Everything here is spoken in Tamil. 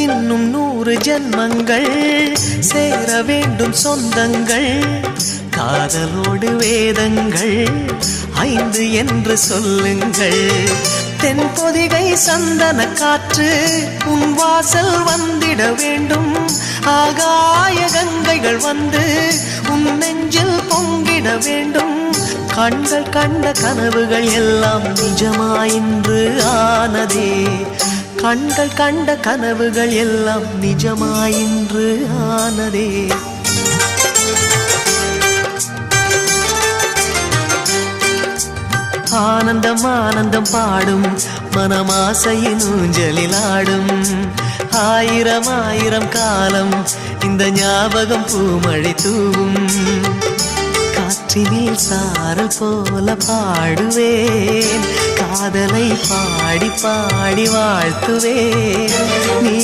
இன்னும் 100 ஜென்மங்கள் சேர வேண்டும் சொந்தங்கள் காதலோடு வேதங்கள் 5 என்று சொல்லுங்கள் தென்பொதிகை சந்தன காற்று உன் வாசல் வந்திட வேண்டும் ஆகாய கங்கைகள் வந்து உன் நெஞ்சில் பொங்கிட வேண்டும் கண்கள் கண்ட கனவுகள் எல்லாம் நிஜமாயின்று ஆனதே கண்கள் கண்ட கனவுகள் எல்லாம் நிஜமாயின்று ஆனதே ஆனந்தம் ஆனந்தம் பாடும் மனமாசையின் ஊஞ்சலில் ஆடும் ஆயிரம் ஆயிரம் காலம் இந்த ஞாபகம் பூமழை தூவும் காற்றினில் சாரல் போல பாடுவேன் காதலை பாடி பாடி வாழ்த்துவேன் நீ